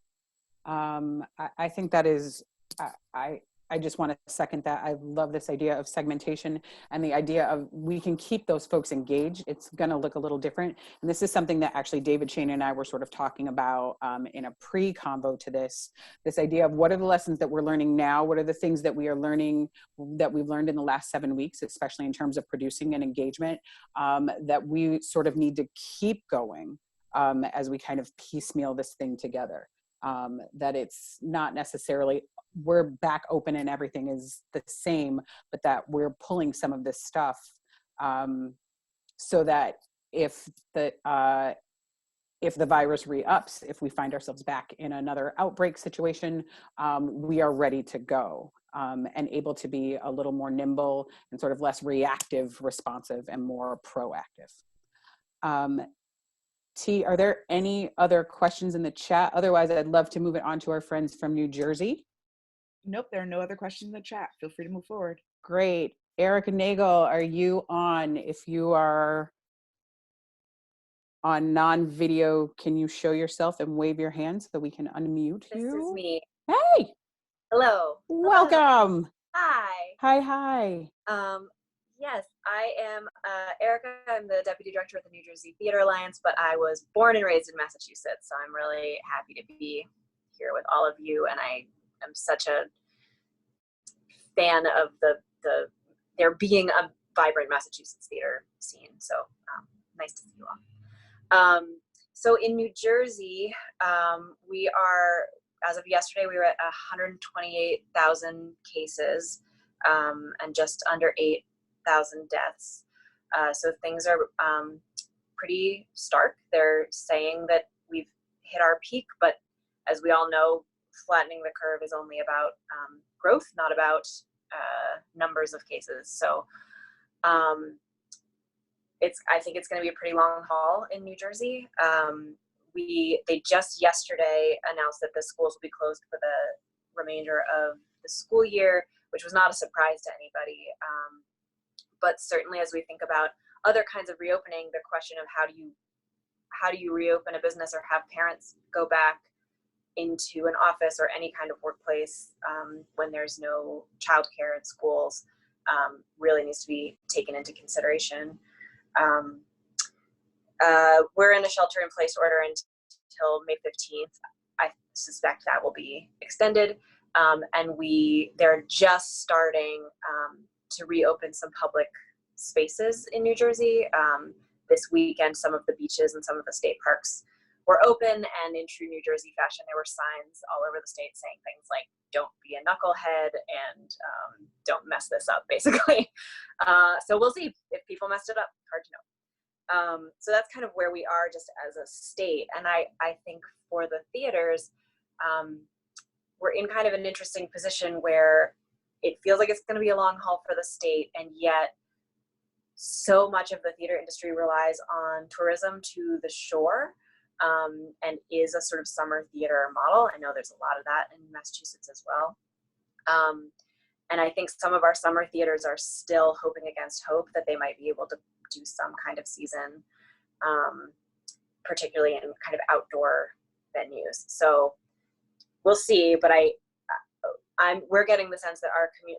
I think that is, I just want to second that. I love this idea of segmentation and the idea of we can keep those folks engaged. It's going to look a little different. And this is something that actually David, Shane, and I were sort of talking about in a pre-convo to this idea of what are the lessons that we're learning now? What are the things that we are learning that we've learned in the last 7 weeks, especially in terms of producing and engagement, that we sort of need to keep going as we kind of piecemeal this thing together. That it's not necessarily we're back open and everything is the same, but that we're pulling some of this stuff so that if the virus re-ups, if we find ourselves back in another outbreak situation, we are ready to go and able to be a little more nimble and sort of less reactive, responsive, and more proactive. T, are there any other questions in the chat? Otherwise, I'd love to move it on to our friends from New Jersey. Nope, there are no other questions in the chat. Feel free to move forward. Great. Erica Nagel, are you on? If you are on non-video, can you show yourself and wave your hand so we can unmute you? This is me. Hey! Hello. Welcome. Hi. Hi. Yes, I am Erica. I'm the Deputy Director at the New Jersey Theater Alliance, but I was born and raised in Massachusetts, so I'm really happy to be here with all of you, and I am such a fan of there being a vibrant Massachusetts theater scene, so nice to see you all. So in New Jersey, we are, as of yesterday, we were at 128,000 cases and just under 8,000 deaths. So things are pretty stark. They're saying that we've hit our peak, but as we all know, flattening the curve is only about growth, not about numbers of cases. So I think it's going to be a pretty long haul in New Jersey. They just yesterday announced that the schools will be closed for the remainder of the school year, which was not a surprise to anybody. But certainly as we think about other kinds of reopening, the question of how do you reopen a business or have parents go back into an office or any kind of workplace when there's no childcare in schools really needs to be taken into consideration. We're in a shelter-in-place order until May 15th. I suspect that will be extended, and they're just starting to reopen some public spaces in New Jersey. This weekend, some of the beaches and some of the state parks were open, and in true New Jersey fashion, there were signs all over the state saying things like, don't be a knucklehead and don't mess this up, basically. So we'll see if people messed it up, hard to know. So that's kind of where we are just as a state. And I think for the theaters, we're in kind of an interesting position where it feels like it's going to be a long haul for the state, and yet so much of the theater industry relies on tourism to the shore and is a sort of summer theater model. I know there's a lot of that in Massachusetts as well. And I think some of our summer theaters are still hoping against hope that they might be able to do some kind of season, particularly in kind of outdoor venues. So we'll see, but we're getting the sense that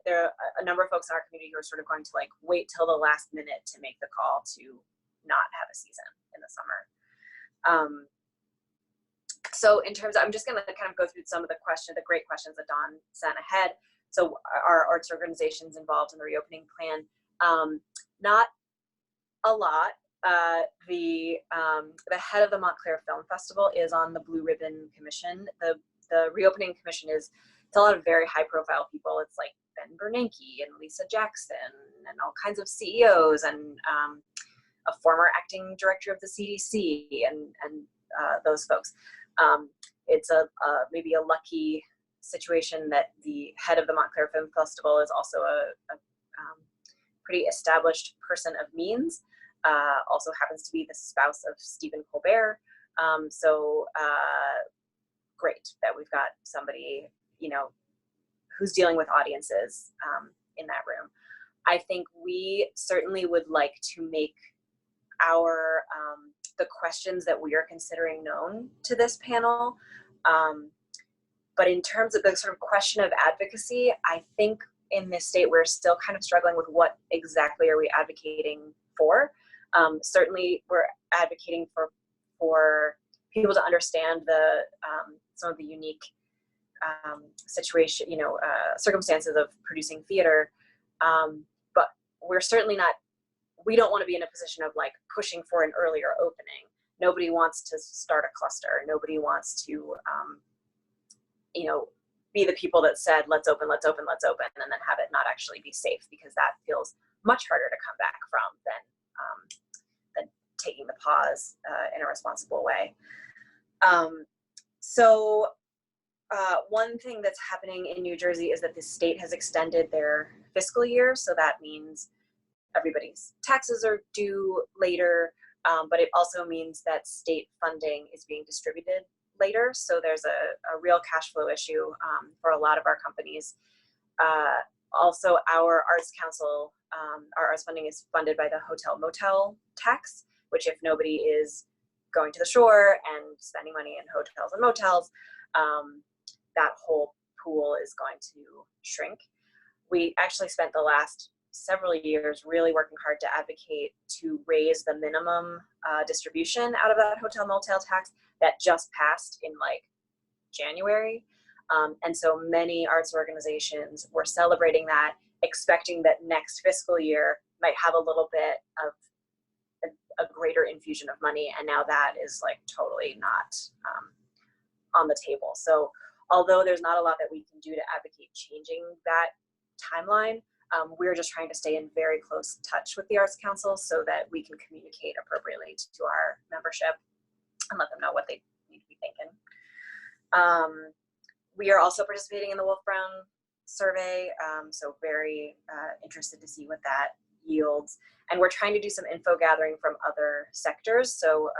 there are a number of folks in our community who are sort of going to like wait till the last minute to make the call to not have a season in the summer. So in terms of, I'm just going to kind of go through some of the great questions that Dawn sent ahead. So our arts organizations involved in the reopening plan, not a lot. The head of the Montclair Film Festival is on the Blue Ribbon Commission. The reopening commission it's a lot of very high profile people. It's like Ben Bernanke and Lisa Jackson and all kinds of CEOs and a former acting director of the CDC and those folks. It's maybe a lucky situation that the head of the Montclair Film Festival is also a pretty established person of means, also happens to be the spouse of Stephen Colbert. So great that we've got somebody, who's dealing with audiences in that room. I think we certainly would like to make our the questions that we are considering known to this panel. But in terms of the sort of question of advocacy, I think in this state, we're still kind of struggling with what exactly are we advocating for. Certainly, we're advocating for people to understand the some of the unique circumstances of producing theater. But we're certainly not. We don't want to be in a position of like pushing for an earlier opening. Nobody wants to start a cluster. Nobody wants to, be the people that said, let's open, and then have it not actually be safe, because that feels much harder to come back from than taking the pause in a responsible way. One thing that's happening in New Jersey is that the state has extended their fiscal year. So that means everybody's taxes are due later, but it also means that state funding is being distributed later. So there's a real cash flow issue for a lot of our companies. Also, our Arts Council, our arts funding is funded by the hotel motel tax, which if nobody is going to the shore and spending money in hotels and motels, that whole pool is going to shrink. We actually spent the last several years really working hard to advocate to raise the minimum distribution out of that hotel motel tax that just passed in like January. And so many arts organizations were celebrating that, expecting that next fiscal year might have a little bit of a greater infusion of money. And now that is like totally not on the table. So although there's not a lot that we can do to advocate changing that timeline, we're just trying to stay in very close touch with the Arts Council so that we can communicate appropriately to our membership and let them know what they need to be thinking. We are also participating in the Wolf Brown survey, so very interested to see what that yields. And we're trying to do some info gathering from other sectors. So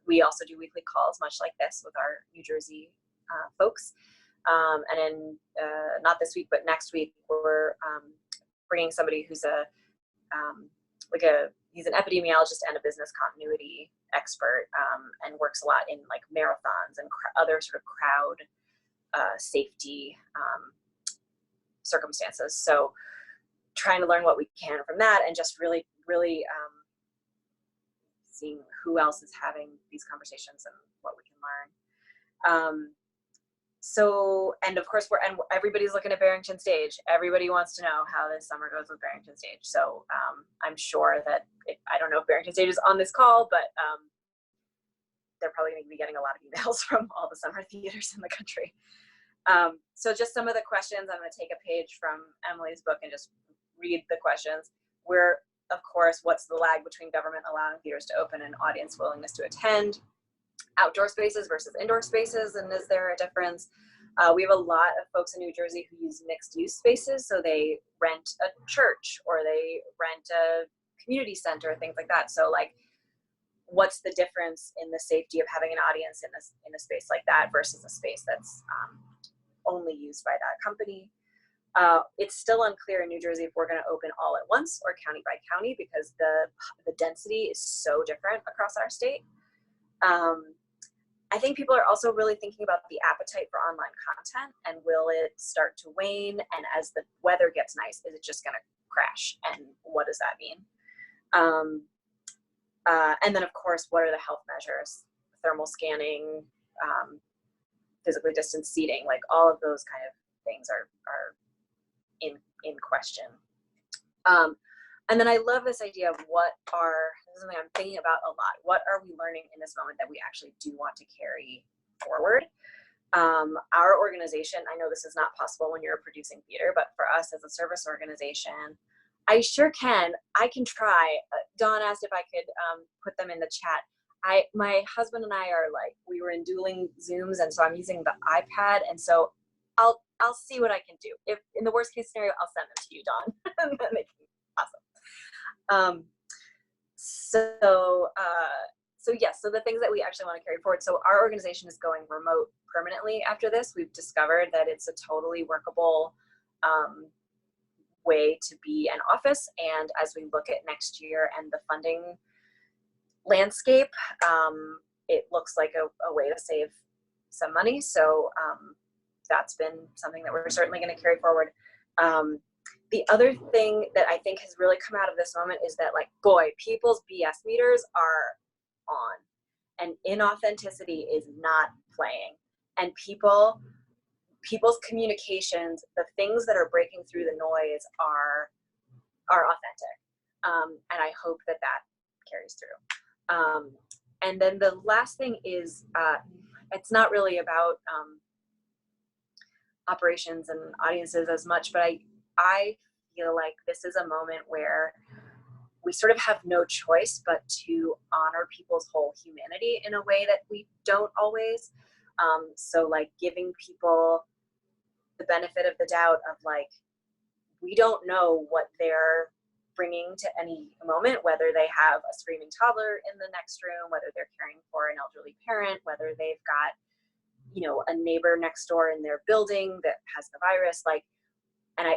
we also do weekly calls, much like this, with our New Jersey folks. And then not this week, but next week, we're bringing somebody who's he's an epidemiologist and a business continuity expert, and works a lot in like marathons and other sort of crowd safety circumstances. So trying to learn what we can from that, and just really seeing who else is having these conversations and what we can learn. And of course, everybody's looking at Barrington Stage. Everybody wants to know how this summer goes with Barrington Stage. So I'm sure that, I don't know if Barrington Stage is on this call, but they're probably going to be getting a lot of emails from all the summer theaters in the country. So just some of the questions, I'm going to take a page from Emily's book and just read the questions. Of course, what's the lag between government allowing theaters to open and audience willingness to attend? Outdoor spaces versus indoor spaces, and is there a difference? We have a lot of folks in New Jersey who use mixed use spaces, so they rent a church or they rent a community center, things like that. So like, what's the difference in the safety of having an audience in a space like that versus a space that's only used by that company? It's still unclear in New Jersey if we're going to open all at once or county by county, because the density is so different across our state. I think people are also really thinking about the appetite for online content, and will it start to wane? And as the weather gets nice, is it just going to crash? And what does that mean? And then, of course, what are the health measures? Thermal scanning, physically distanced seating, like all of those kind of things are in question. And then I love this idea of this is something I'm thinking about a lot. What are we learning in this moment that we actually do want to carry forward? Our organization, I know this is not possible when you're producing theater, but for us as a service organization, I sure can. I can try. Dawn asked if I could put them in the chat. My husband and I are we were in dueling Zooms, and so I'm using the iPad, and so I'll see what I can do. If in the worst case scenario, I'll send them to you, Dawn. And then they can, awesome. So the things that we actually want to carry forward. So our organization is going remote permanently after this. We've discovered that it's a totally workable way to be an office. And as we look at next year and the funding landscape, it looks like a way to save some money. So that's been something that we're certainly going to carry forward. The other thing that I think has really come out of this moment is that, like, boy, people's BS meters are on, and inauthenticity is not playing. And people's communications, the things that are breaking through the noise are authentic. And I hope that carries through. And then the last thing is, it's not really about operations and audiences as much, but I feel like this is a moment where we sort of have no choice but to honor people's whole humanity in a way that we don't always. So like giving people the benefit of the doubt of, like, we don't know what they're bringing to any moment, whether they have a screaming toddler in the next room, whether they're caring for an elderly parent, whether they've got, you know, a neighbor next door in their building that has the virus. Like, and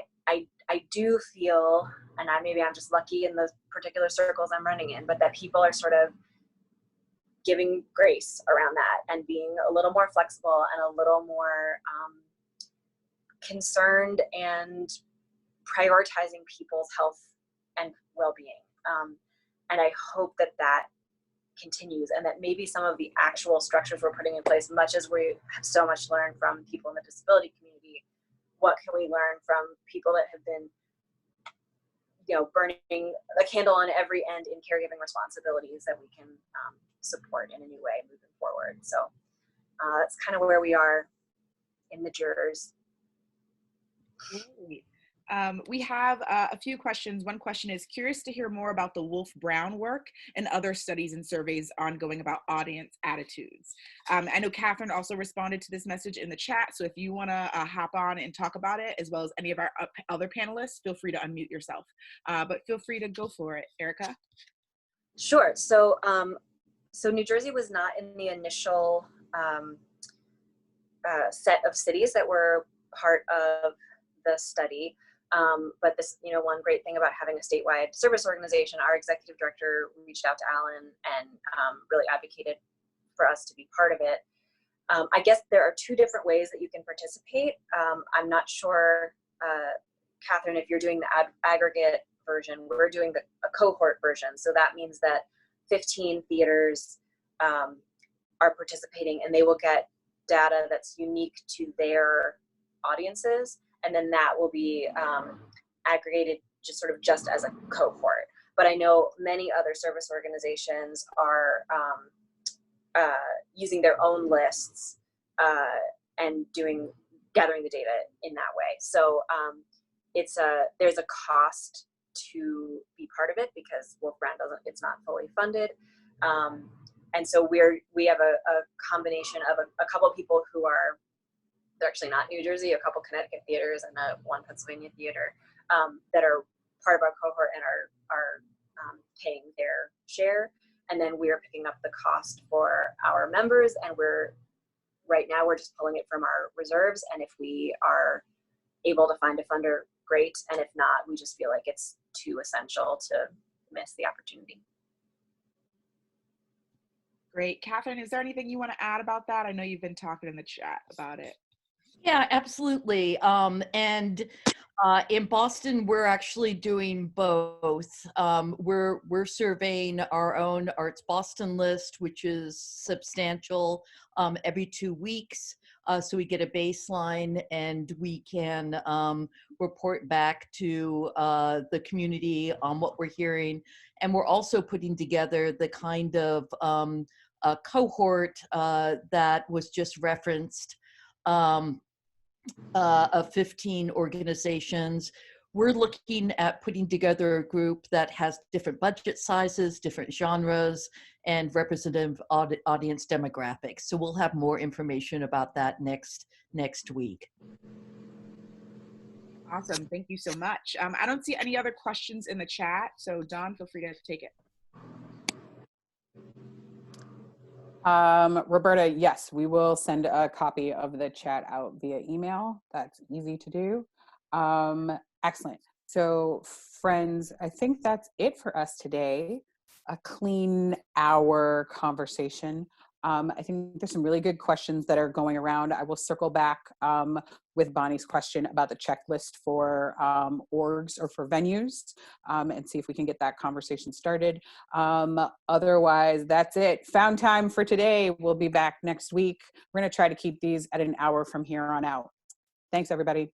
I do feel, and maybe I'm just lucky in those particular circles I'm running in, but that people are sort of giving grace around that and being a little more flexible and a little more concerned and prioritizing people's health and well-being. And I hope that continues, and that maybe some of the actual structures we're putting in place, much as we have so much to learn from people in the disability community, what can we learn from people that have been, you know, burning a candle on every end in caregiving responsibilities that we can support in a new way moving forward. So that's kind of where we are in the jurors. Great. We have a few questions. One question is, curious to hear more about the Wolf-Brown work and other studies and surveys ongoing about audience attitudes. I know Catherine also responded to this message in the chat, so if you want to hop on and talk about it, as well as any of our other panelists, feel free to unmute yourself. But feel free to go for it, Erica. Sure. So, so New Jersey was not in the initial set of cities that were part of the study. But this, you know, one great thing about having a statewide service organization, our executive director reached out to Alan and really advocated for us to be part of it. I guess there are two different ways that you can participate. I'm not sure, Catherine, if you're doing the aggregate version. We're doing a cohort version. So that means that 15 theaters are participating, and they will get data that's unique to their audiences. And then that will be aggregated just as a cohort. But I know many other service organizations are using their own lists and gathering the data in that way. So there's a cost to be part of it because Wolf-Brown it's not fully funded. And so we have a combination of a couple of people who they're actually not New Jersey, a couple Connecticut theaters and one Pennsylvania theater that are part of our cohort and are paying their share. And then we are picking up the cost for our members, and right now we're just pulling it from our reserves. And if we are able to find a funder, great. And if not, we just feel like it's too essential to miss the opportunity. Great. Catherine, is there anything you want to add about that? I know you've been talking in the chat about it. Yeah, absolutely. And in Boston, we're actually doing both. We're surveying our own Arts Boston list, which is substantial, every 2 weeks. So we get a baseline and we can report back to the community on what we're hearing. And we're also putting together the kind of cohort that was just referenced of 15 organizations. We're looking at putting together a group that has different budget sizes, different genres, and representative audience demographics. So we'll have more information about that next week. Awesome. Thank you so much. I don't see any other questions in the chat. So Dawn, feel free to take it. Roberta, yes, we will send a copy of the chat out via email. That's easy to do. Excellent. So friends, I think that's it for us today. A clean hour conversation. I think there's some really good questions that are going around. I will circle back with Bonnie's question about the checklist for orgs or for venues and see if we can get that conversation started. Otherwise, that's it. Found time for today. We'll be back next week. We're going to try to keep these at an hour from here on out. Thanks, everybody.